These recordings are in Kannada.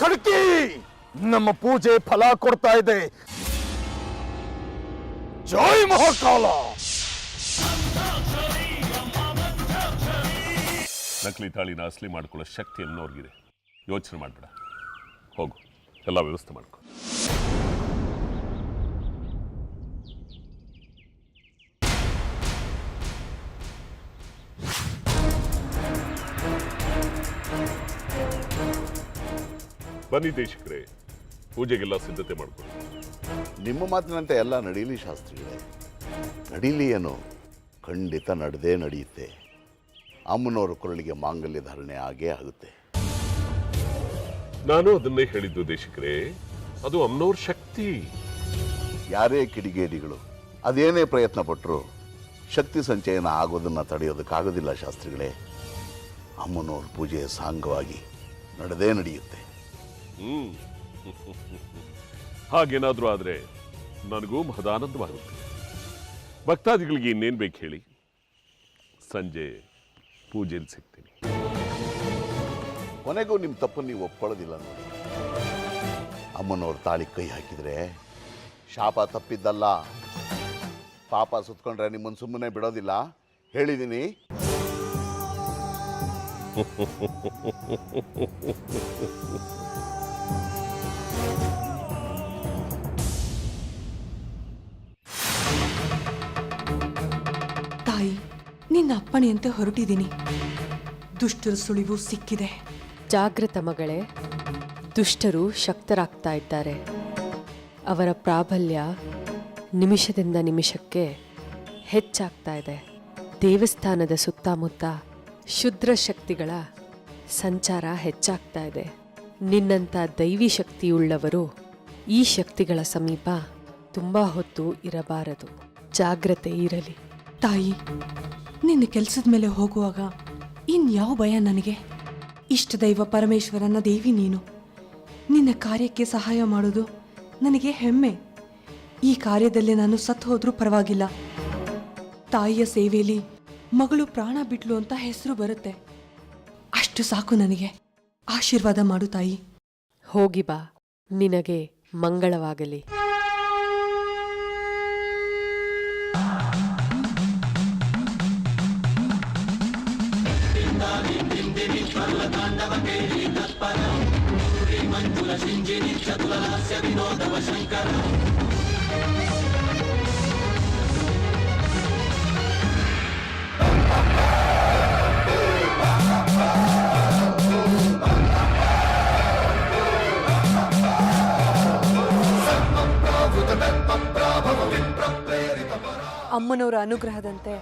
ಸಡಕಿ ನಮ್ಮ ಪೂಜೆ ಫಲ ಕೊಡ್ತಾ ಇದೆ. ಜೈ ಮಹಾಕಾಲ. ನಕಲಿ ತಾಳಿನ ಅಸಲಿ ಮಾಡ್ಕೊಳ್ಳೋ ಶಕ್ತಿ ಅನ್ನೋರ್ಗಿದೆ. ಯೋಚನೆ ಮಾಡಬೇಡ, ಹೋಗು, ಎಲ್ಲ ವ್ಯವಸ್ಥೆ ಮಾಡ್ಕೊ. ಬನ್ನಿ ದೇಶಿಕರೇ, ಪೂಜೆಗೆಲ್ಲ ಸಿದ್ಧತೆ ಮಾಡ್ಕೊಳ್ಳಿ. ನಿಮ್ಮ ಮಾತಿನಂತೆ ಎಲ್ಲ ನಡೀಲಿ ಶಾಸ್ತ್ರಿಗಳೇ. ನಡೀಲಿ ಏನು, ಖಂಡಿತ ನಡೆದೇ ನಡೆಯುತ್ತೆ. ಅಮ್ಮನವರ ಕೊರಳಿಗೆ ಮಾಂಗಲ್ಯ ಧಾರಣೆ ಆಗೇ ಆಗುತ್ತೆ. ನಾನು ಅದನ್ನೇ ಹೇಳಿದ್ದು ದೇಶಿಕರೇ, ಅದು ಅಮ್ಮನವ್ರ ಶಕ್ತಿ. ಯಾರೇ ಕಿಡಿಗೇಡಿಗಳು ಅದೇನೇ ಪ್ರಯತ್ನ ಪಟ್ಟರು ಶಕ್ತಿ ಸಂಚಯನ ಆಗೋದನ್ನು ತಡೆಯೋದಕ್ಕಾಗೋದಿಲ್ಲ ಶಾಸ್ತ್ರಿಗಳೇ. ಅಮ್ಮನವ್ರ ಪೂಜೆಯ ಸಾಂಗವಾಗಿ ನಡೆದೇ ನಡೆಯುತ್ತೆ. ಹಾಗೇನಾದ್ರೂ ಆದ್ರೆ ನನಗೂ ಮಹದಾನಂದವಾಗುತ್ತೆ. ಭಕ್ತಾದಿಗಳಿಗೆ ಇನ್ನೇನು ಬೇಕು ಹೇಳಿ, ಸಂಜೆ ಪೂಜೆಯಲ್ಲಿ ಸಿಗ್ತೀನಿ. ಕೊನೆಗೂ ನಿಮ್ಮ ತಪ್ಪನ್ನು ನೀವು ಒಪ್ಕೊಳ್ಳೋದಿಲ್ಲ ನೋಡಿ. ಅಮ್ಮನವ್ರ ತಾಳಿ ಕೈ ಹಾಕಿದ್ರೆ ಶಾಪ ತಪ್ಪಿದ್ದಲ್ಲ. ಪಾಪ ಸುತ್ಕೊಂಡ್ರೆ ನಿಮ್ಮನ್ನು ಸುಮ್ಮನೆ ಬಿಡೋದಿಲ್ಲ, ಹೇಳಿದ್ದೀನಿ. ತಾಯಿ, ನಿನ್ನ ಅಪ್ಪಣೆಯಂತೆ ಹೊರಟಿದ್ದೀನಿ. ದುಷ್ಟರ ಸುಳಿವು ಸಿಕ್ಕಿದೆ. ಜಾಗೃತ ಮಗಳೇ, ದುಷ್ಟರು ಶಕ್ತರಾಗ್ತಾ ಇದ್ದಾರೆ. ಅವರ ಪ್ರಾಬಲ್ಯ ನಿಮಿಷದಿಂದ ನಿಮಿಷಕ್ಕೆ ಹೆಚ್ಚಾಗ್ತಾ ಇದೆ. ದೇವಸ್ಥಾನದ ಸುತ್ತಮುತ್ತ ಶುದ್ರ ಶಕ್ತಿಗಳ ಸಂಚಾರ ಹೆಚ್ಚಾಗ್ತಾ ಇದೆ. ನಿನ್ನಂಥ ದೈವಿ ಶಕ್ತಿಯುಳ್ಳವರು ಈ ಶಕ್ತಿಗಳ ಸಮೀಪ ತುಂಬ ಹೊತ್ತು ಇರಬಾರದು. ಜಾಗ್ರತೆ ಇರಲಿ. ತಾಯಿ, ನಿನ್ನ ಕೆಲಸದ ಮೇಲೆ ಹೋಗುವಾಗ ಇನ್ಯಾವ ಭಯ ನನಗೆ? ಇಷ್ಟ ದೈವ ಪರಮೇಶ್ವರನ ದೇವಿ ನೀನು. ನಿನ್ನ ಕಾರ್ಯಕ್ಕೆ ಸಹಾಯ ಮಾಡೋದು ನನಗೆ ಹೆಮ್ಮೆ. ಈ ಕಾರ್ಯದಲ್ಲಿ ನಾನು ಸತ್ತು ಹೋದ್ರೂ ಪರವಾಗಿಲ್ಲ. ತಾಯಿಯ ಸೇವೆಯಲ್ಲಿ ಮಗಳು ಪ್ರಾಣ ಬಿಟ್ಲು ಅಂತ ಹೆಸರು ಬರುತ್ತೆ. ಅಷ್ಟು ಸಾಕು ನನಗೆ. ಆಶೀರ್ವಾದ ಮಾಡು ತಾಯಿ. ಹೋಗಿ ಬಾ, ನಿನಗೆ ಮಂಗಳವಾಗಲಿ. ಅಮ್ಮನವರ ಅನುಗ್ರಹದಂತೆ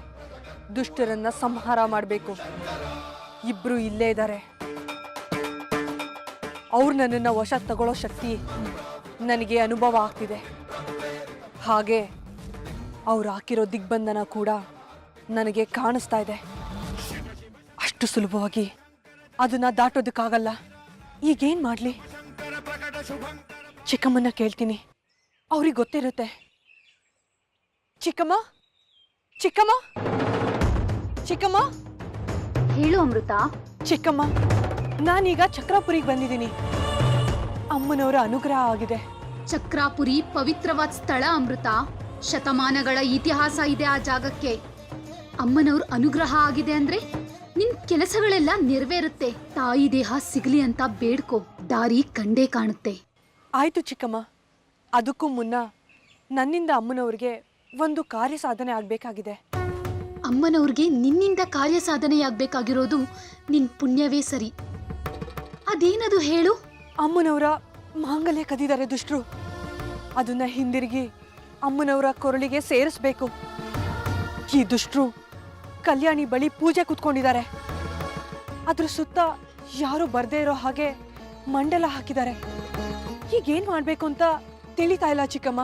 ದುಷ್ಟರನ್ನ ಸಂಹಾರ ಮಾಡಬೇಕು. ಇಬ್ರು ಇಲ್ಲೇ ಇದ್ದಾರೆ. ಅವ್ರು ನನ್ನನ್ನು ವಶ ತಗೊಳ್ಳೋ ಶಕ್ತಿ ನನಗೆ ಅನುಭವ ಆಗ್ತಿದೆ. ಹಾಗೆ ಅವ್ರು ಹಾಕಿರೋ ದಿಗ್ಬಂಧನ ಕೂಡ ನನಗೆ ಕಾಣಿಸ್ತಾ ಇದೆ. ಅಷ್ಟು ಸುಲಭವಾಗಿ ಅದನ್ನ ದಾಟೋದಕ್ಕಾಗಲ್ಲ. ಈಗೇನ್ ಮಾಡ್ಲಿ? ಚಿಕ್ಕಮ್ಮನ್ನ ಕೇಳ್ತೀನಿ, ಅವ್ರಿಗೆ ಗೊತ್ತಿರುತ್ತೆ. ಚಿಕ್ಕಮ್ಮ, ಚಿಕ್ಕಮ್ಮ, ಚಿಕ್ಕಮ್ಮ. ಹೇಳು ಅಮೃತ. ಚಿಕ್ಕಮ್ಮ, ನಾನೀಗ ಚಕ್ರಾಪುರಿಗೆ ಬಂದಿದ್ದೀನಿ. ಅಮ್ಮನವರ ಅನುಗ್ರಹ ಆಗಿದೆ. ಚಕ್ರಾಪುರಿ ಪವಿತ್ರವಾದ ಸ್ಥಳ ಅಮೃತ. ಶತಮಾನಗಳ ಇತಿಹಾಸ ಇದೆ ಆ ಜಾಗಕ್ಕೆ. ಅಮ್ಮನವ್ರ ಅನುಗ್ರಹ ಆಗಿದೆ ಅಂದ್ರೆ ನಿನ್ ಕೆಲಸಗಳೆಲ್ಲ ನೆರವೇರುತ್ತೆ. ತಾಯಿ ದೇಹ ಸಿಗ್ಲಿ ಅಂತ ಬೇಡ್ಕೋ, ದಾರಿ ಕಂಡೇ ಕಾಣುತ್ತೆ. ಆಯ್ತು ಚಿಕ್ಕಮ್ಮ. ಅದಕ್ಕೂ ಮುನ್ನ ನನ್ನಿಂದ ಅಮ್ಮನವ್ರಿಗೆ ಒಂದು ಕಾರ್ಯ ಸಾಧನೆ ಆಗ್ಬೇಕಾಗಿದೆ. ಅಮ್ಮನವ್ರಿಗೆ ನಿನ್ನಿಂದ ಕಾರ್ಯ ಸಾಧನೆಯಾಗಬೇಕಾಗಿರೋದು ನಿನ್ ಪುಣ್ಯವೇ ಸರಿ. ಅದೇನದು ಹೇಳು? ಅಮ್ಮನವರ ಮಾಂಗಲ್ಯ ಕದಿದ್ದಾರೆ ದುಷ್ಟರು. ಅದನ್ನ ಹಿಂದಿರುಗಿ ಅಮ್ಮನವರ ಕೊರಳಿಗೆ ಸೇರಿಸ್ಬೇಕು. ಈ ದುಷ್ಟರು ಕಲ್ಯಾಣಿ ಬಳಿ ಪೂಜೆ ಕೂತ್ಕೊಂಡಿದ್ದಾರೆ. ಅದ್ರ ಸುತ್ತ ಯಾರು ಬರ್ದೇ ಇರೋ ಹಾಗೆ ಮಂಡಲ ಹಾಕಿದ್ದಾರೆ. ಈಗೇನ್ ಮಾಡ್ಬೇಕು ಅಂತ ತಿಳಿತಾ ಇಲ್ಲ ಚಿಕ್ಕಮ್ಮ.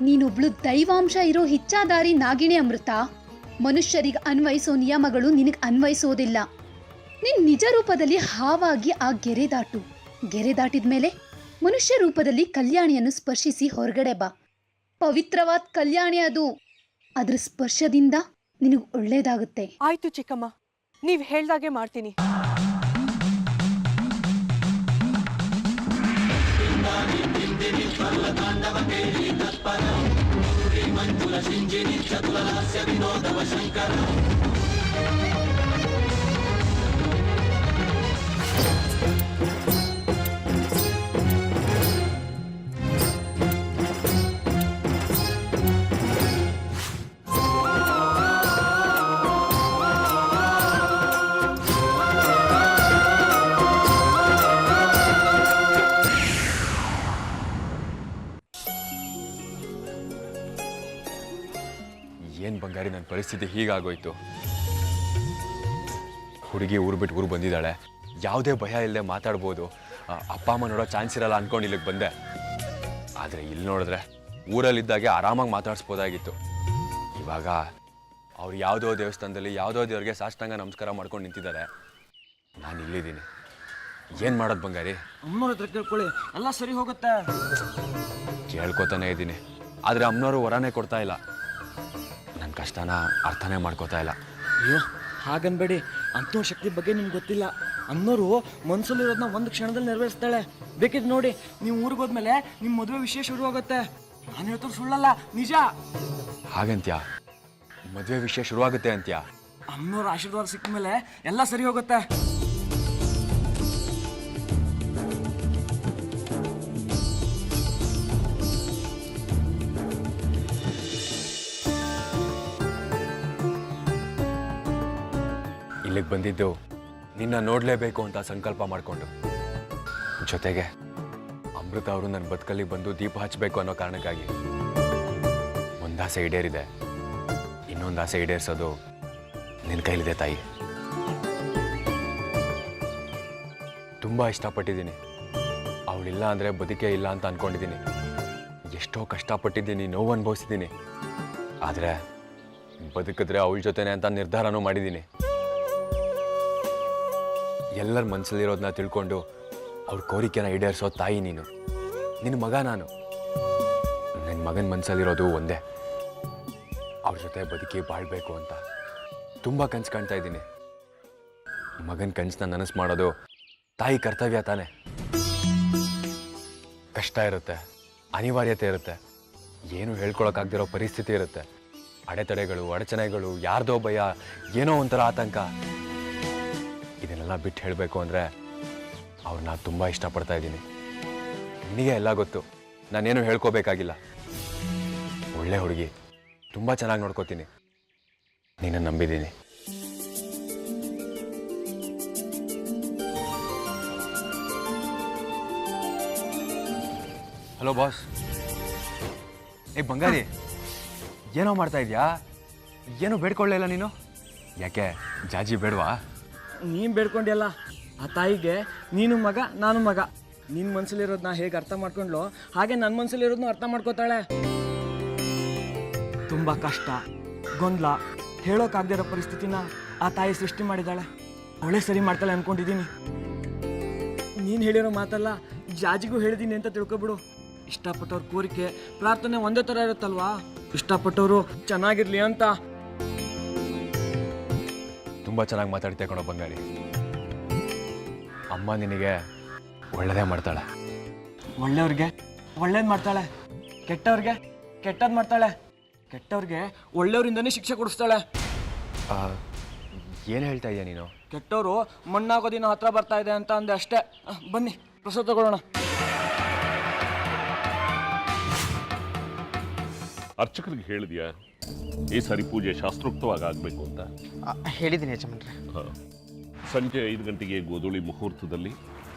ನೀನೊಬ್ಳು ದೈವಾಂಶ ಇರೋ ಹಿಚ್ಚಾದಾರಿ ನಾಗಿಣಿ ಅಮೃತ. ಮನುಷ್ಯರಿಗೆ ಅನ್ವಯಿಸೋ ನಿಯಮಗಳು ನಿನಗೆ ಅನ್ವಯಿಸೋದಿಲ್ಲ. ನಿನ್ ನಿಜ ರೂಪದಲ್ಲಿ ಹಾವಾಗಿ ಆ ಗೆರೆ ದಾಟು. ಗೆರೆ ದಾಟಿದ್ಮೇಲೆ ಮನುಷ್ಯ ರೂಪದಲ್ಲಿ ಕಲ್ಯಾಣಿಯನ್ನು ಸ್ಪರ್ಶಿಸಿ ಹೊರಗಡೆ ಬಾ. ಪವಿತ್ರವಾದ ಕಲ್ಯಾಣಿ ಅದು. ಅದ್ರ ಸ್ಪರ್ಶದಿಂದ ನಿನಗೆ ಒಳ್ಳೇದಾಗುತ್ತೆ. ಆಯ್ತು ಚಿಕ್ಕಮ್ಮ, ನೀವ್ ಹೇಳ್ದಾಗೆ ಮಾಡ್ತೀನಿ. ಏನು ಬಂಗಾರಿ, ನನ್ನ ಪರಿಸ್ಥಿತಿ ಹೀಗಾಗೋಯ್ತು. ಹುಡುಗಿ ಊರು ಬಿಟ್ಟು ಊರು ಬಂದಿದ್ದಾಳೆ, ಯಾವುದೇ ಭಯ ಇಲ್ಲದೆ ಮಾತಾಡ್ಬೋದು, ಅಪ್ಪ ಅಮ್ಮ ನೋಡೋ ಚಾನ್ಸ್ ಇರಲ್ಲ ಅಂದ್ಕೊಂಡು ಇಲ್ಲಿಗೆ ಬಂದೆ. ಆದರೆ ಇಲ್ಲಿ ನೋಡಿದ್ರೆ ಊರಲ್ಲಿದ್ದಾಗೆ ಆರಾಮಾಗಿ ಮಾತಾಡಿಸ್ಬೋದಾಗಿತ್ತು. ಇವಾಗ ಅವ್ರು ಯಾವುದೋ ದೇವಸ್ಥಾನದಲ್ಲಿ ಯಾವುದೋ ದೇವ್ರಿಗೆ ಸಾಷ್ಟಾಂಗ ನಮಸ್ಕಾರ ಮಾಡ್ಕೊಂಡು ನಿಂತಿದ್ದಾರೆ, ನಾನು ಇಲ್ಲಿದ್ದೀನಿ. ಏನು ಮಾಡೋದು ಬಂಗಾರಿ? ಅಮ್ಮನವ್ರ ಹತ್ರ ಕೇಳ್ಕೊಳ್ಳಿ, ಎಲ್ಲ ಸರಿ ಹೋಗುತ್ತೆ. ಕೇಳ್ಕೊತಾನೆ ಇದ್ದೀನಿ, ಆದರೆ ಅಮ್ಮನವರು ವರನೇ ಕೊಡ್ತಾ ಇಲ್ಲ. ನನ್ನ ಕಷ್ಟನ ಅರ್ಥನೇ ಮಾಡ್ಕೋತಾ ಇಲ್ಲ. ಅಯ್ಯೋ ಹಾಗನ್ಬೇಡಿ, ಅಂಥ ಶಕ್ತಿ ಬಗ್ಗೆ ನಿಮ್ಗೆ ಗೊತ್ತಿಲ್ಲ. ಅನ್ನೋರು ಮನಸ್ಸಲ್ಲಿರೋದನ್ನ ಒಂದು ಕ್ಷಣದಲ್ಲಿ ನೆರವೇರಿಸ್ತಾಳೆ. ಬೇಕಿದ್ ನೋಡಿ, ನೀವು ಊರಿಗೆ ಹೋದ್ಮೇಲೆ ನಿಮ್ಮ ಮದುವೆ ವಿಷಯ ಶುರು ಆಗುತ್ತೆ. ನಾನು ಹೇಳ್ತಾರೆ ಸುಳ್ಳಲ್ಲ, ನಿಜ. ಹಾಗಂತ್ಯಾ? ಮದುವೆ ವಿಷಯ ಶುರುವಾಗುತ್ತೆ ಅಂತ್ಯಾ? ಅಮ್ಮನವ್ರ ಆಶೀರ್ವಾದ ಸಿಕ್ಕ ಮೇಲೆ ಎಲ್ಲ ಸರಿ ಹೋಗುತ್ತೆ. ಇಲ್ಲಿಗೆ ಬಂದಿದ್ದು ನಿನ್ನ ನೋಡಲೇಬೇಕು ಅಂತ ಸಂಕಲ್ಪ ಮಾಡಿಕೊಂಡು, ಜೊತೆಗೆ ಅಮೃತ ಅವರು ನನ್ನ ಬದುಕಲ್ಲಿ ಬಂದು ದೀಪ ಹಚ್ಚಬೇಕು ಅನ್ನೋ ಕಾರಣಕ್ಕಾಗಿ. ಒಂದಾಸೆ ಈಡೇರಿದೆ, ಇನ್ನೊಂದು ಆಸೆ ಈಡೇರಿಸೋದು ನಿನ್ನ ಕೈಲಿದೆ ತಾಯಿ. ತುಂಬ ಇಷ್ಟಪಟ್ಟಿದ್ದೀನಿ. ಅವಳಿಲ್ಲ ಅಂದರೆ ಬದುಕೇ ಇಲ್ಲ ಅಂತ ಅಂದ್ಕೊಂಡಿದ್ದೀನಿ. ಎಷ್ಟೋ ಕಷ್ಟಪಟ್ಟಿದ್ದೀನಿ, ನೋವು ಅನುಭವಿಸಿದ್ದೀನಿ. ಆದರೆ ಬದುಕಿದ್ರೆ ಅವಳ ಜೊತೆನೆ ಅಂತ ನಿರ್ಧಾರನೂ ಮಾಡಿದ್ದೀನಿ. ಎಲ್ಲರ ಮನಸ್ಸಲ್ಲಿರೋದನ್ನ ತಿಳ್ಕೊಂಡು ಅವ್ರ ಕೋರಿಕೆನ ಈಡೇರಿಸೋ ತಾಯಿ ನೀನು. ನಿನ್ನ ಮಗ ನಾನು. ನನ್ನ ಮಗನ ಮನಸ್ಸಲ್ಲಿರೋದು ಒಂದೇ, ಅವ್ರ ಜೊತೆ ಬದುಕಿ ಬಾಳ್ಬೇಕು ಅಂತ ತುಂಬ ಕನಸು ಕಾಣ್ತಾ ಇದ್ದೀನಿ. ಮಗನ ಕನಸನ್ನ ನನಸು ಮಾಡೋದು ತಾಯಿ ಕರ್ತವ್ಯ ತಾನೆ. ಕಷ್ಟ ಇರುತ್ತೆ, ಅನಿವಾರ್ಯತೆ ಇರುತ್ತೆ, ಏನು ಹೇಳ್ಕೊಳಕ್ಕಾಗ್ದಿರೋ ಪರಿಸ್ಥಿತಿ ಇರುತ್ತೆ. ಅಡೆತಡೆಗಳು, ಅಡಚಣೆಗಳು, ಯಾರ್ದೋ ಭಯ, ಏನೋ ಒಂಥರ ಆತಂಕ. ಇದನ್ನೆಲ್ಲ ಬಿಟ್ಟು ಹೇಳಬೇಕು ಅಂದರೆ ಅವ್ರನ್ನ ತುಂಬ ಇಷ್ಟಪಡ್ತಾ ಇದ್ದೀನಿ. ನಿನಗೆ ಎಲ್ಲ ಗೊತ್ತು, ನಾನೇನು ಹೇಳ್ಕೋಬೇಕಾಗಿಲ್ಲ. ಒಳ್ಳೆ ಹುಡುಗಿ, ತುಂಬ ಚೆನ್ನಾಗಿ ನೋಡ್ಕೋತೀನಿ. ನೀನು ನಂಬಿದ್ದೀನಿ. Hello boss. ಏ ಬಂಗಾರಿ, ಏನೋ ಮಾಡ್ತಾ ಇದೆಯಾ? ಏನೂ ಬೇಡ್ಕೊಳ್ಳೇ ಇಲ್ಲ ನೀನು. ಯಾಕೆ ಜಾಜಿ ಬೇಡವಾ? ನೀನು ಬೇಡ್ಕೊಂಡಿಯಲ್ಲ, ಆ ತಾಯಿಗೆ ನೀನು ಮಗ, ನಾನು ಮಗ. ನಿನ್ನ ಮನಸ್ಸಲ್ಲಿರೋದನ್ನ ಹೇಗೆ ಅರ್ಥ ಮಾಡ್ಕೊಂಡ್ಲೋ ಹಾಗೆ ನನ್ನ ಮನಸ್ಸಲ್ಲಿರೋದನ್ನ ಅರ್ಥ ಮಾಡ್ಕೋತಾಳೆ. ತುಂಬ ಕಷ್ಟ, ಗೊಂದಲ, ಹೇಳೋಕ್ಕಾಗದಿರೋ ಪರಿಸ್ಥಿತಿನ ಆ ತಾಯಿ ಸೃಷ್ಟಿ ಮಾಡಿದ್ದಾಳೆ. ಅವಳೇ ಸರಿ ಮಾಡ್ತಾಳೆ ಅಂದ್ಕೊಂಡಿದ್ದೀನಿ. ನೀನು ಹೇಳಿರೋ ಮಾತಲ್ಲ ಜಾಜಿಗೂ ಹೇಳಿದ್ದೀನಿ ಅಂತ ತಿಳ್ಕೊಬಿಡು. ಇಷ್ಟಪಟ್ಟವ್ರ ಕೋರಿಕೆ, ಪ್ರಾರ್ಥನೆ ಒಂದೇ ಥರ ಇರುತ್ತಲ್ವಾ? ಇಷ್ಟಪಟ್ಟವರು ಚೆನ್ನಾಗಿರ್ಲಿ ಅಂತ. ತುಂಬ ಚೆನ್ನಾಗಿ ಮಾತಾಡ್ತಾ ಕಣೋ ಬಂಗಾರಿ. ಅಮ್ಮ ನಿನಗೆ ಒಳ್ಳೆಯದೇ ಮಾಡ್ತಾಳೆ. ಒಳ್ಳೆಯವ್ರಿಗೆ ಒಳ್ಳೇದು ಮಾಡ್ತಾಳೆ, ಕೆಟ್ಟವ್ರಿಗೆ ಕೆಟ್ಟದ್ದು ಮಾಡ್ತಾಳೆ. ಕೆಟ್ಟವ್ರಿಗೆ ಒಳ್ಳೆಯವರಿಂದನೇ ಶಿಕ್ಷೆ ಕೊಡಿಸ್ತಾಳೆ. ಏನು ಹೇಳ್ತಾ ಇದೆಯಾ ನೀನು? ಕೆಟ್ಟವರು ಮಣ್ಣಾಗೋ ದಿನ ಹತ್ರ ಬರ್ತಾ ಇದೆ ಅಂತ ಅಂದೆ ಅಷ್ಟೇ. ಬನ್ನಿ ಪ್ರಸಾದ ತಗೊಳ್ಳೋಣ. ಅರ್ಚಕರಿಗೆ ಹೇಳಿದ್ಯಾ ಈ ಸಾರಿ ಪೂಜೆ ಶಾಸ್ತ್ರೋಕ್ತವಾಗಿ ಆಗಬೇಕು ಅಂತ? ಹೇಳಿದ್ದೀನಿ ಯಜಮಾನ್ರೆ. ಸಂಜೆ 5 ಗಂಟೆಗೆ ಗೋಧೂಳಿ ಮುಹೂರ್ತದಲ್ಲಿ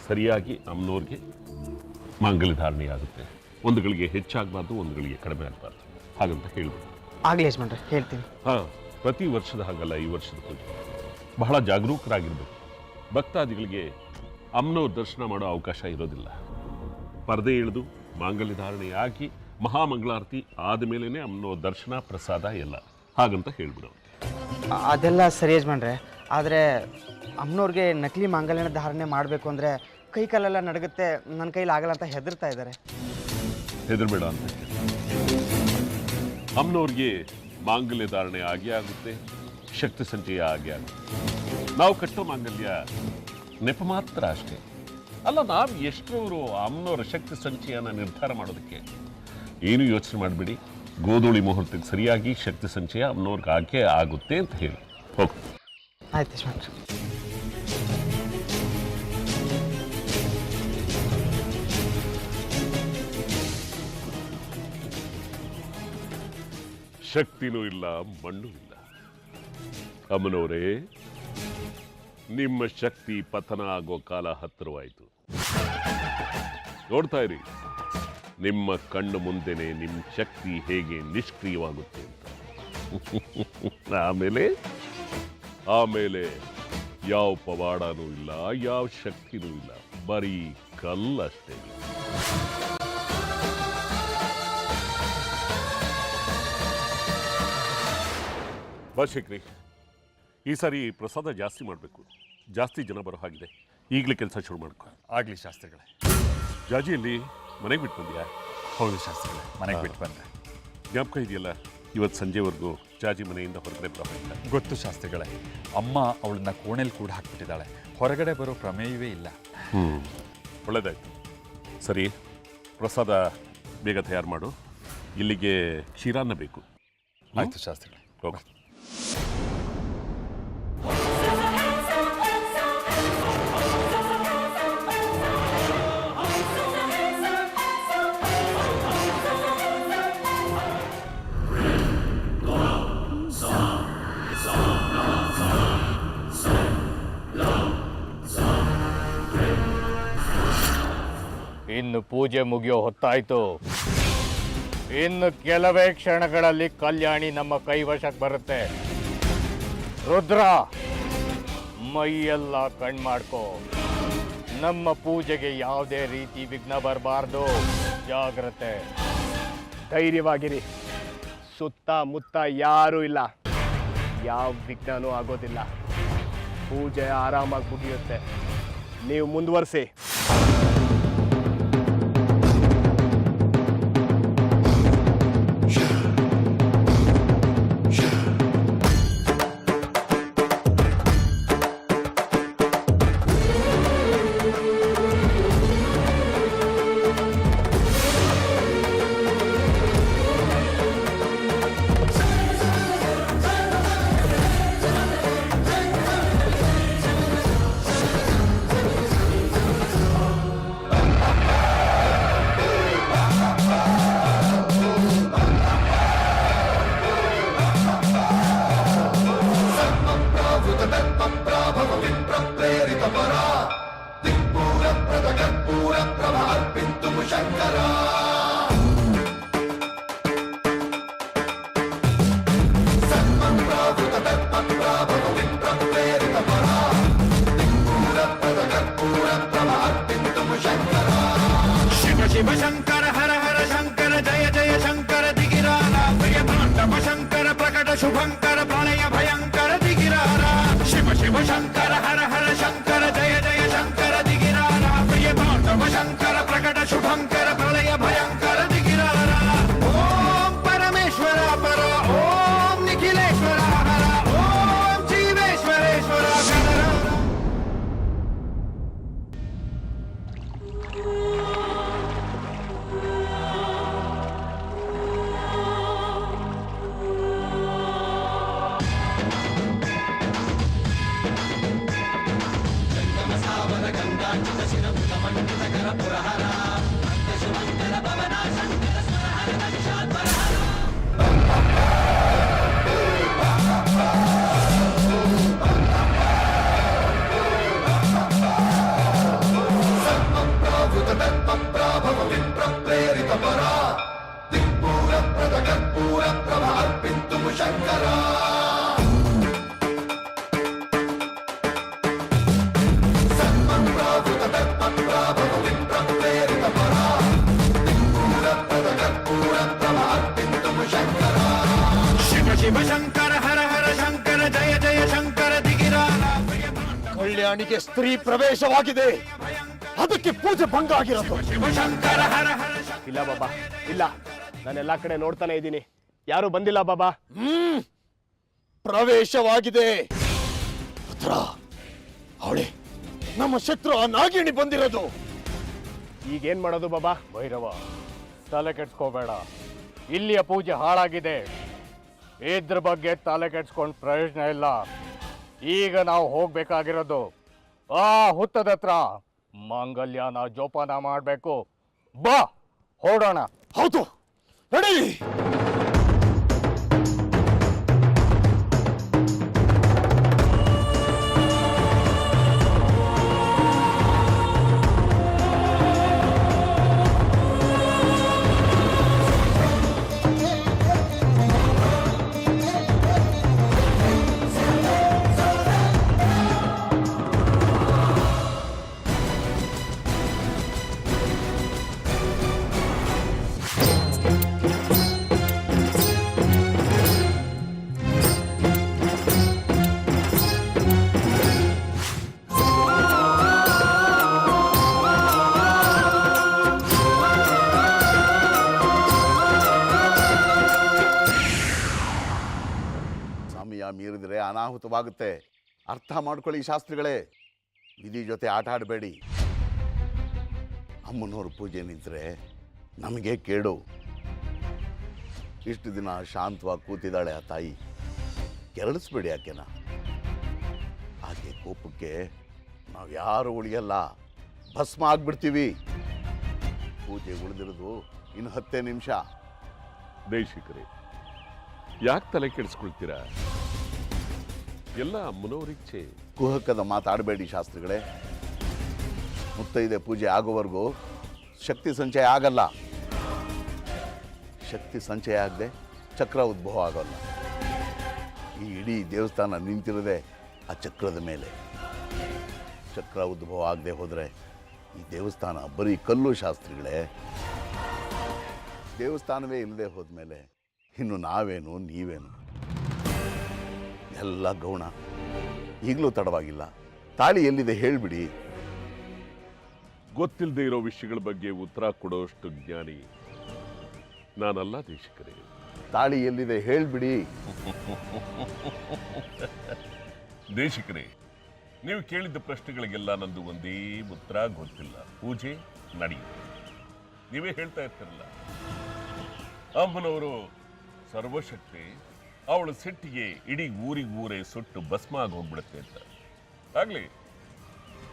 ಸರಿಯಾಗಿ ಅಮ್ಮನವ್ರಿಗೆ ಮಾಂಗಲ್ಯ ಧಾರಣೆ ಆಗುತ್ತೆ. ಒಂದು ಗಳಿಗೆ ಹೆಚ್ಚಾಗಬಾರ್ದು, ಒಂದು ಗಳಿಗೆ ಕಡಿಮೆ ಆಗಬಾರ್ದು, ಹಾಗಂತ ಹೇಳ್ಬೋದು. ಆಗಲಿ ಯಜಮಾನ್ರೆ, ಹೇಳ್ತೀನಿ. ಹಾಂ, ಪ್ರತಿ ವರ್ಷದ ಹಾಗಲ್ಲ ಈ ವರ್ಷದ ಪೂಜೆ. ಬಹಳ ಜಾಗರೂಕರಾಗಿರ್ಬೇಕು. ಭಕ್ತಾದಿಗಳಿಗೆ ಅಮ್ಮನವ್ರ ದರ್ಶನ ಮಾಡೋ ಅವಕಾಶ ಇರೋದಿಲ್ಲ. ಪರದೆ ಇಳಿದು ಮಾಂಗಲ್ಯ ಧಾರಣೆ ಆಗಿ ಮಹಾಮಂಗಳಾರತಿ ಆದಮೇಲೆ ಅಮ್ಮನವ್ರ ದರ್ಶನ, ಪ್ರಸಾದ ಎಲ್ಲ, ಹಾಗಂತ ಹೇಳ್ಬಿಡು. ಅದೆಲ್ಲ ಸರಿ ಯಜಮಾನ್ರೆ. ಆದರೆ ಅಮ್ಮನವ್ರಿಗೆ ನಕಲಿ ಮಾಂಗಲ್ಯನ ಧಾರಣೆ ಮಾಡಬೇಕು ಅಂದರೆ ಕೈ ಕಾಲೆಲ್ಲ ನಡಗುತ್ತೆ, ನನ್ನ ಕೈಲಿ ಆಗಲ್ಲ ಅಂತ ಹೆದರ್ತಾ ಇದ್ದಾರೆ. ಹೆದರ್ಬೇಡ ಅಂತ ಅಮ್ಮನವ್ರಿಗೆ ಮಾಂಗಲ್ಯ ಧಾರಣೆ ಆಗೇ ಆಗುತ್ತೆ, ಶಕ್ತಿ ಸಂಚಯ ಆಗೇ ಆಗುತ್ತೆ. ನಾವು ಕಟ್ಟೋ ಮಾಂಗಲ್ಯ ನೆಪ ಮಾತ್ರ ಅಷ್ಟೇ. ಅಲ್ಲ, ನಾವು ಎಷ್ಟರವರು ಅಮ್ಮನವರ ಶಕ್ತಿ ಸಂಚಯನ ನಿರ್ಧಾರ ಮಾಡೋದಕ್ಕೆ. ಏನು ಯೋಚನೆ ಮಾಡಿಬಿಡಿ, ಗೋಧೂಳಿ ಮುಹೂರ್ತಕ್ಕೆ ಸರಿಯಾಗಿ ಶಕ್ತಿ ಸಂಚಯ ಅಮ್ಮನವ್ರಿಗೆ ಆಕೆ ಆಗುತ್ತೆ ಅಂತ ಹೇಳಿ ಹೋಗಿ. ಆಯ್ತು ಯಜಮಾನ್ರೆ. ಶಕ್ತಿನೂ ಇಲ್ಲ, ಮಣ್ಣು ಇಲ್ಲ. ಅಮ್ಮನವರೇ, ನಿಮ್ಮ ಶಕ್ತಿ ಪತನ ಆಗೋ ಕಾಲ ಹತ್ತಿರವಾಯಿತು. ನೋಡ್ತಾ ಇರಿ, ನಿಮ್ಮ ಕಣ್ಣು ಮುಂದೆನೆ ನಿಮ್ಮ ಶಕ್ತಿ ಹೇಗೆ ನಿಷ್ಕ್ರಿಯವಾಗುತ್ತೆ ಅಂತ. ಆಮೇಲೆ ಯಾವ ಪವಾಡನೂ ಇಲ್ಲ, ಯಾವ ಶಕ್ತಿನೂ ಇಲ್ಲ, ಬರೀ ಕಲ್ಲಷ್ಟೇ. ಬಾ ಶೇಖರಿ, ಈ ಸಾರಿ ಪ್ರಸಾದ ಜಾಸ್ತಿ ಮಾಡಬೇಕು. ಜಾಸ್ತಿ ಜನ ಬರೋ ಹಾಗಿದೆ. ಈಗಲೇ ಕೆಲಸ ಶುರು ಮಾಡ್ಕೊ. ಆಗಲಿ ಶಾಸ್ತ್ರಿಗಳೇ. ಜಾಜಿಯಲ್ಲಿ ಮನೆಗೆ ಬಿಟ್ಟು ಬಂದ್ಯಾ? ಹೌದು ಶಾಸ್ತ್ರಿಗಳೇ, ಮನೆಗೆ ಬಿಟ್ಟು ಬಂದೆ. ಜ್ಞಾಪಕ ಇದೆಯಲ್ಲ, ಇವತ್ತು ಸಂಜೆವರೆಗೂ ಜಾಜಿ ಮನೆಯಿಂದ ಹೊರಗಡೆ ಬರಬೇಕು. ಗೊತ್ತು ಶಾಸ್ತ್ರಿಗಳೇ, ಅಮ್ಮ ಅವಳನ್ನ ಕೋಣೆಯಲ್ಲಿ ಕೂಡ ಹಾಕ್ಬಿಟ್ಟಿದ್ದಾಳೆ. ಹೊರಗಡೆ ಬರೋ ಪ್ರಮೇಯವೇ ಇಲ್ಲ. ಒಳ್ಳೆಯದಾಯ್ತು. ಸರಿ, ಪ್ರಸಾದ ಬೇಗ ತಯಾರು ಮಾಡು. ಇಲ್ಲಿಗೆ ಕ್ಷೀರಾನ್ನ ಬೇಕು. ಆಯಿತು ಶಾಸ್ತ್ರಿಗಳೇ. ಹೋಗು. ಇನ್ನು ಪೂಜೆ ಮುಗಿಯೋ ಹೊತ್ತಾಯ್ತು. ಇನ್ನು ಕೆಲವೇ ಕ್ಷಣಗಳಲ್ಲಿ ಕಲ್ಯಾಣಿ ನಮ್ಮ ಕೈವಶಕ್ಕೆ ಬರುತ್ತೆ. ರುದ್ರ, ಮೈಯೆಲ್ಲ ಕಣ್ಮಾಡ್ಕೋ. ನಮ್ಮ ಪೂಜೆಗೆ ಯಾವುದೇ ರೀತಿ ವಿಘ್ನ ಬರಬಾರ್ದು. ಜಾಗ್ರತೆ. ಧೈರ್ಯವಾಗಿರಿ. ಸುತ್ತಮುತ್ತ ಯಾರೂ ಇಲ್ಲ, ಯಾವ ವಿಘ್ನನೂ ಆಗೋದಿಲ್ಲ. ಪೂಜೆ ಆರಾಮಾಗಿ ಮುಗಿಯುತ್ತೆ. ನೀವು ಮುಂದುವರಿಸಿ. ಶಿವ ಶಂಕರ ಹರ ಹರ ಶಂಕರ ಜಯ ಜಯ ಶಂಕರ ದಿಗಿರಾರ ಪ್ರಿಯ ತಾಂಡವ ಶಂಕರ ಪ್ರಕಟ ಶುಭಂಕರ ಪ್ರಳಯ ಭಯಂಕರ ದಿಗಿರಾರ ಶಿವ ಶಿವ ಶಂಕರ ಹರ ಹರ ಶಂಕರ ಜಯ ಜಯ ಶಂಕರ ದಿಗಿರಾರ ಪ್ರಿಯ ತಾಂಡವ ಶಂಕರ ಪ್ರಕಟ ಶುಭಂಕರ ಪ್ರಳಯ ಭಯಂಕರ ದಿಗಿರಾರ. ಓಂ ಪರಮೇಶ್ವರ ಪರ, ಓಂ ನಿಖಿಲೇಶ್ವರ ಹರ, ಓಂ ಜೀವೇಶ್ವರೇಶ್ವರ ಕರ. ಶಿವ ಶಂಕರ ಹರ ಹರ ಶಂಕರ ಜಯ ಜಯ ಶಂಕರ ದಿಗಿರಾಲ. ಕಲ್ಯಾಣಿಗೆ ಸ್ತ್ರೀ ಪ್ರವೇಶವಾಗಿದೆ, ಅದಕ್ಕೆ ಪೂಜೆ ಭಂಗ ಆಗಿರೋದು. ಶಿವ ಶಂಕರ ಹರ ಹರ. ಇಲ್ಲ ಬಾಬಾ, ಇಲ್ಲ. ನಾನೆಲ್ಲ ಕಡೆ ನೋಡ್ತಾನೆ ಇದ್ದೀನಿ, ಯಾರು ಬಂದಿಲ್ಲ ಬಾಬಾ. ಪ್ರವೇಶವಾಗಿದೆ. ಅವಳೆ ನಮ್ಮ ಶತ್ರು ಆ ನಾಗಿಣಿ ಬಂದಿರೋದು. ಈಗೇನ್ ಮಾಡೋದು ಬಾಬಾ? ಭೈರವ, ತಲೆ ಕೆಡ್ಸ್ಕೋಬೇಡ. ಇಲ್ಲಿಯ ಪೂಜೆ ಹಾಳಾಗಿದೆ. ಇದ್ರ ಬಗ್ಗೆ ತಲೆ ಕೆಡ್ಸ್ಕೊಂಡು ಪ್ರಯೋಜನ ಇಲ್ಲ. ಈಗ ನಾವು ಹೋಗ್ಬೇಕಾಗಿರೋದು ಆ ಹುತ್ತದ ಹತ್ರ ಮಾಂಗಲ್ಯನ ಜೋಪಾನ ಮಾಡಬೇಕು. ಬಾ ಹೊರಡೋಣ. ಹೌದು, ನಡೀರಿ. ಸಮಯ ಮೀರಿದರೆ ಅನಾಹುತವಾಗುತ್ತೆ. ಅರ್ಥ ಮಾಡ್ಕೊಳ್ಳಿ ಶಾಸ್ತ್ರಿಗಳೇ. ವಿಧಿ ಜೊತೆ ಆಟ ಆಡಬೇಡಿ. ಅಮ್ಮನವ್ರ ಪೂಜೆ ನಿಂತರೆ ನಮಗೆ ಕೇಡು. ಇಷ್ಟು ದಿನ ಶಾಂತವಾಗಿ ಕೂತಿದ್ದಾಳೆ ಆ ತಾಯಿ. ಕೆರಳಿಸ್ಬೇಡಿ ಆಕೆನ. ಆಕೆ ಕೋಪಕ್ಕೆ ನಾವು ಯಾರು ಉಳಿಯಲ್ಲ, ಭಸ್ಮ ಆಗ್ಬಿಡ್ತೀವಿ. ಪೂಜೆ ಉಳಿದಿರೋದು ಇನ್ನು 10 ನಿಮಿಷ. ದೇಶಿಕರೇ, ಯಾಕೆ ತಲೆ ಕೆಡಿಸ್ಕೊಳ್ತೀರಾ? ಎಲ್ಲ ಅಮ್ಮನವರಿಚ್ಛೆ. ಕುಹಕದ ಮಾತಾಡಬೇಡಿ ಶಾಸ್ತ್ರಿಗಳೇ. ಮುತ್ತೈದೆ ಪೂಜೆ ಆಗೋವರೆಗೂ ಶಕ್ತಿ ಸಂಚಯ ಆಗಲ್ಲ. ಶಕ್ತಿ ಸಂಚಯ ಆಗದೆ ಚಕ್ರ ಉದ್ಭವ ಆಗೋಲ್ಲ. ಈ ಇಡೀ ದೇವಸ್ಥಾನ ನಿಂತಿರೋದೆ ಆ ಚಕ್ರದ ಮೇಲೆ. ಚಕ್ರ ಉದ್ಭವ ಆಗದೆ ಹೋದರೆ ಈ ದೇವಸ್ಥಾನ ಬರೀ ಕಲ್ಲು ಶಾಸ್ತ್ರಿಗಳೇ. ದೇವಸ್ಥಾನವೇ ಇಲ್ಲದೆ ಹೋದ್ಮೇಲೆ ಇನ್ನು ನಾವೇನು ನೀವೇನು? ಎಲ್ಲ ಗೌಣ. ಈಗಲೂ ತಡವಾಗಿಲ್ಲ. ತಾಳಿ ಎಲ್ಲಿದೆ ಹೇಳಿಬಿಡಿ. ಗೊತ್ತಿಲ್ಲದೆ ಇರೋ ವಿಷಯಗಳ ಬಗ್ಗೆ ಉತ್ತರ ಕೊಡೋಷ್ಟು ಜ್ಞಾನಿ ನಾನಲ್ಲ ದೇಶಿಕರೇ. ತಾಳಿ ಎಲ್ಲಿದೆ ಹೇಳಿಬಿಡಿ. ದೇಶಿಕರೇ, ನೀವು ಕೇಳಿದ್ದ ಪ್ರಶ್ನೆಗಳಿಗೆಲ್ಲ ನಂದು ಒಂದೇ ಉತ್ತರ ಗೊತ್ತಿಲ್ಲ. ಪೂಜೆ ನಡೆಯುತ್ತೆ. ನೀವೇ ಹೇಳ್ತಾ ಇರ್ತಿರಲ್ಲ, ಅಮ್ಮನವರು ಸರ್ವಶಕ್ತಿ, ಅವಳ ಸಿಟ್ಟಿಗೆ ಇಡೀ ಊರೇ ಸುಟ್ಟು ಭಸ್ಮ ಆಗಿ ಹೋಗ್ಬಿಡುತ್ತೆ ಅಂತ. ಆಗ್ಲಿ,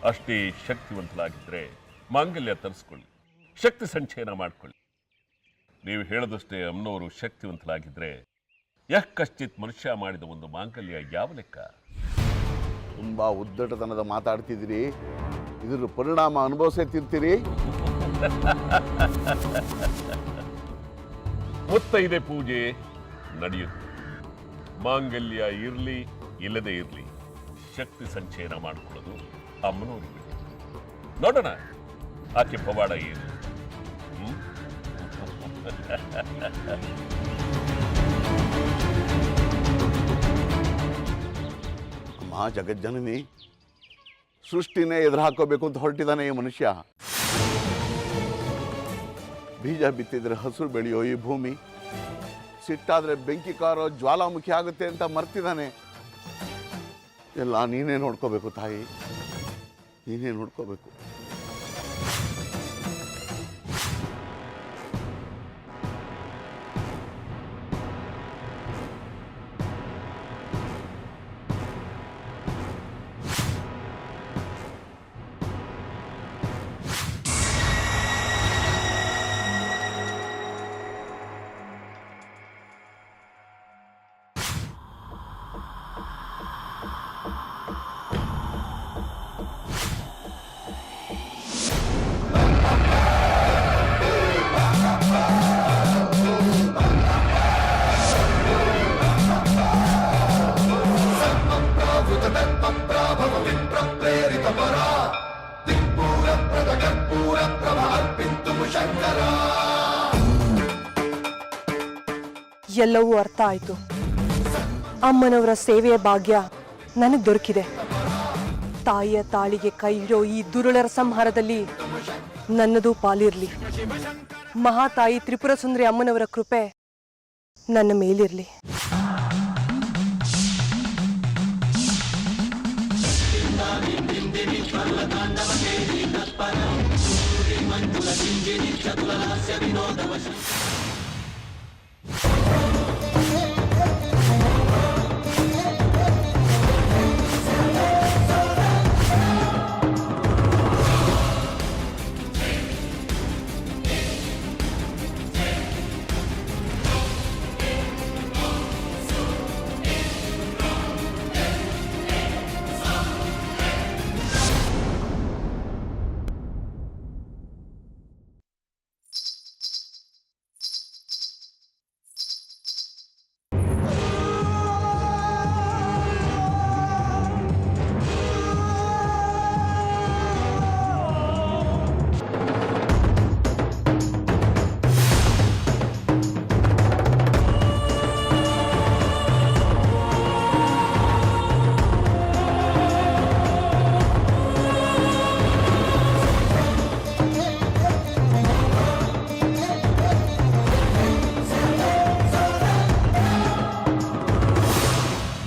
ಅಷ್ಟೇ ಶಕ್ತಿವಂತಲಾಗಿದ್ರೆ ಮಾಂಗಲ್ಯ ತರಿಸ್ಕೊಳ್ಳಿ, ಶಕ್ತಿ ಸಂಚಯನ ಮಾಡ್ಕೊಳ್ಳಿ. ನೀವು ಹೇಳದಷ್ಟೇ ಅಮ್ಮನವರು ಶಕ್ತಿವಂತಲಾಗಿದ್ರೆ ಕಶ್ಚಿತ್ ಮನುಷ್ಯ ಮಾಡಿದ ಒಂದು ಮಾಂಗಲ್ಯ ಯಾವ ಲೆಕ್ಕ? ತುಂಬಾ ಉದ್ದಟತನದ ಮಾತಾಡ್ತಿದ್ದೀರಿ. ಇದ್ರ ಪರಿಣಾಮ ಅನುಭವಿಸೇ ತಿರ್ತೀರಿ. ಮುತ್ತೈದೆ ಪೂಜೆ ನಡೆಯುತ್ತೆ. ಮಾಂಗಲ್ಯ ಇರಲಿ ಇಲ್ಲದೆ ಇರಲಿ, ಶಕ್ತಿ ಸಂಚಯನ ಮಾಡಿಕೊಳ್ಳೋದು ಅಮ್ಮನವರಿಗೆ. ನೋಡೋಣ ಆಕೆ ಪವಾಡ ಏನು. ಅಮ್ಮ ಜಗಜ್ಜನನಿ, ಸೃಷ್ಟಿನೇ ಎದುರು ಹಾಕೋಬೇಕು ಅಂತ ಹೊರಟಿದ್ದಾನೆ ಈ ಮನುಷ್ಯ. ಬೀಜ ಬಿತ್ತಿದ್ರೆ ಹಸಿರು ಬೆಳೆಯೋ ಈ ಭೂಮಿ, ಸಿಟ್ಟಾದ್ರೆ ಬೆಂಕಿ ಕಾರೋ ಜ್ವಾಲಾಮುಖಿ ಆಗುತ್ತೆ ಅಂತ ಮರ್ತಿದ್ದಾನೆ. ಎಲ್ಲ ನೀನೇ ನೋಡ್ಕೋಬೇಕು ತಾಯಿ, ನೀನೇ ನೋಡ್ಕೋಬೇಕು. ಎಲ್ಲವೂ ಅರ್ಥ ಆಯ್ತು. ಅಮ್ಮನವರ ಸೇವೆಯ ಭಾಗ್ಯ ನನಗೆ ದೊರಕಿದೆ. ತಾಯಿಯ ತಾಳಿಗೆ ಕೈ ಇಡೋ ಈ ದುರುಳರ ಸಂಹಾರದಲ್ಲಿ ನನ್ನದು ಪಾಲಿರ್ಲಿ. ಮಹಾತಾಯಿ ತ್ರಿಪುರ ಸುಂದರಿ ಅಮ್ಮನವರ ಕೃಪೆ ನನ್ನ ಮೇಲಿರ್ಲಿ. ಿಂದ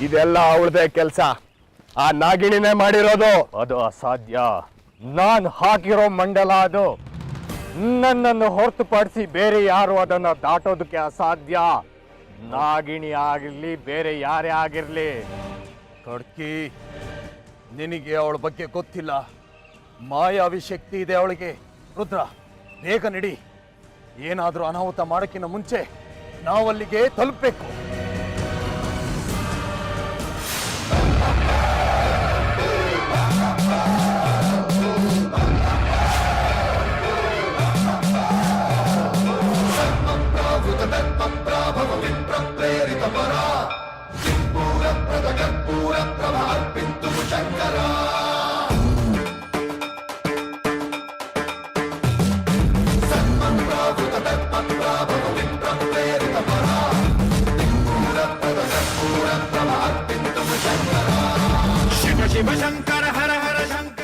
ಇದೆಲ್ಲ ಅವಳದೇ ಕೆಲಸ. ಆ ನಾಗಿಣಿನೇ ಮಾಡಿರೋದು. ಅದು ಅಸಾಧ್ಯ. ನಾನು ಹಾಕಿರೋ ಮಂಡಲ ಅದು. ನನ್ನನ್ನು ಹೊರತುಪಡಿಸಿ ಬೇರೆ ಯಾರು ಅದನ್ನು ದಾಟೋದಕ್ಕೆ ಅಸಾಧ್ಯ. ನಾಗಿಣಿ ಆಗಿರ್ಲಿ, ಬೇರೆ ಯಾರೇ ಆಗಿರ್ಲಿ. ಕಡ್ಕಿ, ನಿನಗೆ ಅವಳ ಬಗ್ಗೆ ಗೊತ್ತಿಲ್ಲ. ಮಾಯಾವಿ ಶಕ್ತಿ ಇದೆ ಅವಳಿಗೆ. ರುದ್ರ, ಬೇಗ ನಡಿ. ಏನಾದರೂ ಅನಾಹುತ ಮಾಡೋಕ್ಕಿಂತ ಮುಂಚೆ ನಾವಲ್ಲಿಗೆ ತಲುಪಬೇಕು. ಶಿವ ಶಿವ ಶಂಕರ ಹರ ಹರ ಶಂಕರ.